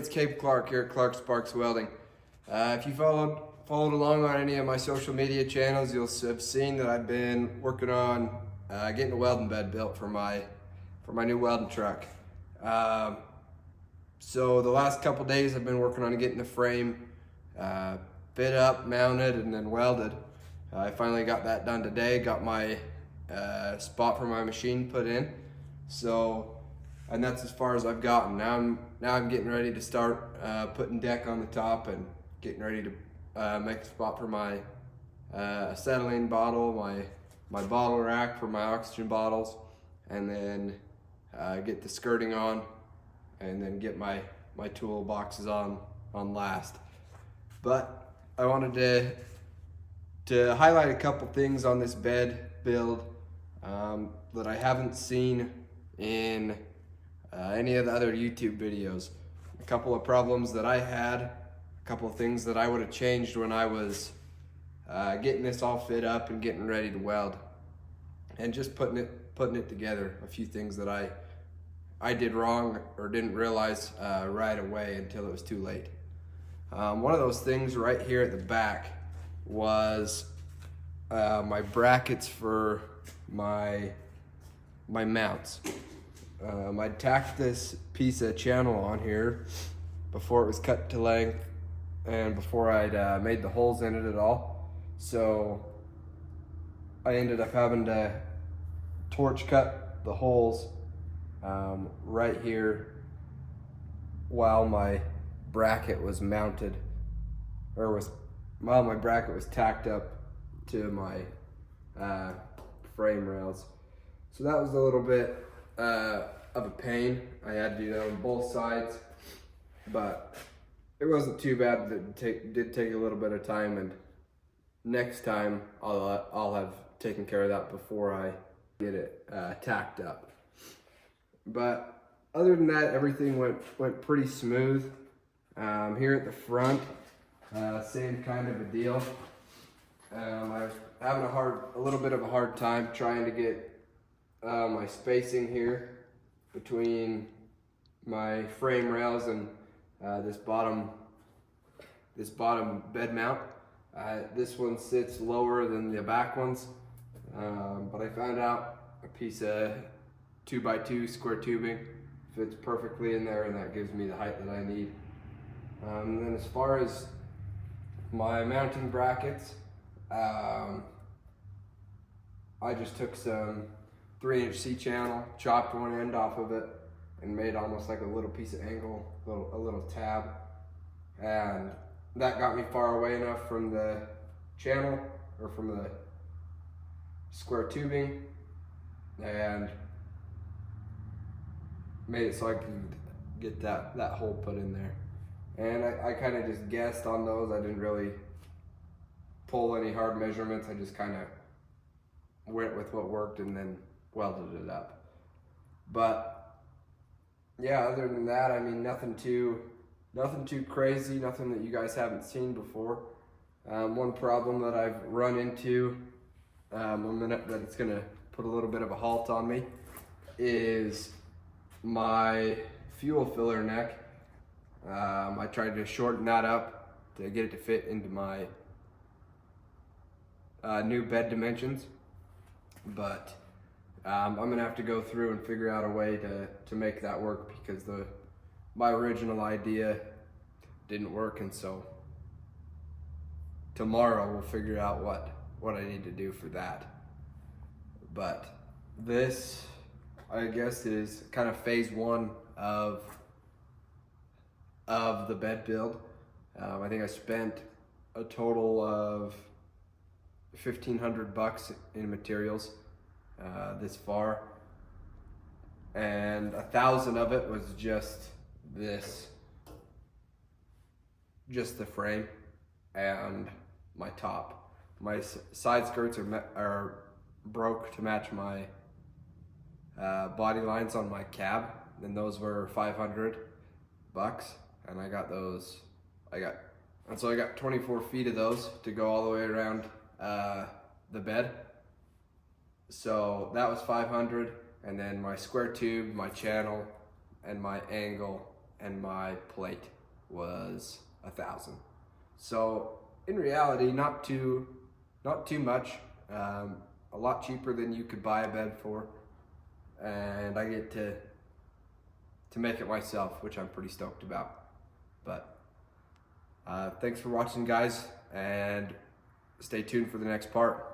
it's Cape Clark here at Clark Sparks Welding. If you followed along on any of my social media channels, you'll have seen that I've been working on getting a welding bed built for my new welding truck. So the last couple days I've been working on getting the frame fit up, mounted, and then welded. I finally got that done today, got my spot for my machine put in. And that's as far as I've gotten. Now I'm getting ready to start putting deck on the top and getting ready to make a spot for my acetylene bottle, my bottle rack for my oxygen bottles, and then get the skirting on, and then get my tool boxes on last. But I wanted to highlight a couple things on this bed build that I haven't seen in any of the other YouTube videos. A couple of problems that I had, a couple of things that I would have changed when I was getting this all fit up and getting ready to weld, and just putting it together. A few things that I did wrong or didn't realize right away until it was too late. One of those things right here at the back was my brackets for my mounts. I tacked this piece of channel on here before it was cut to length and before I'd made the holes in it at all. So I ended up having to torch cut the holes right here while my bracket was mounted, while my bracket was tacked up to my frame rails. So that was a little bit of a pain. I had to do that on both sides, but it wasn't too bad. It did take a little bit of time, and next time I'll have taken care of that before I get it tacked up. But other than that, everything went pretty smooth. Here at the front, same kind of a deal. I was having a little bit of a hard time trying to get my spacing here between my frame rails and this bottom bed mount. This one sits lower than the back ones, but I found out a piece of 2x2 square tubing fits perfectly in there, and that gives me the height that I need. And then as far as my mounting brackets, I just took some 3-inch C-channel, chopped one end off of it, and made almost like a little piece of angle, a little tab. And that got me far away enough from the channel, or from the square tubing, and made it so I could get that hole put in there. And I kind of just guessed on those. I didn't really pull any hard measurements. I just kind of went with what worked and then welded it up. But yeah, other than that, I mean, nothing too crazy, nothing that you guys haven't seen before. One problem that I've run into, that it's gonna put a little bit of a halt on me, is my fuel filler neck. I tried to shorten that up to get it to fit into my new bed dimensions, but I'm gonna have to go through and figure out a way to make that work, because my original idea didn't work, and so tomorrow we'll figure out what I need to do for that. But this, I guess, is kind of phase one of the bed build. I think I spent a total of $1,500 in materials this far, and 1,000 of it was just the frame and my top. My side skirts are broke to match my body lines on my cab, and those were $500, and I got those. And so I got 24 feet of those to go all the way around the bed. So that was $500, and then my square tube, my channel, and my angle, and my plate was $1,000. So in reality, not too much. A lot cheaper than you could buy a bed for, and I get to make it myself, which I'm pretty stoked about. But thanks for watching, guys, and stay tuned for the next part.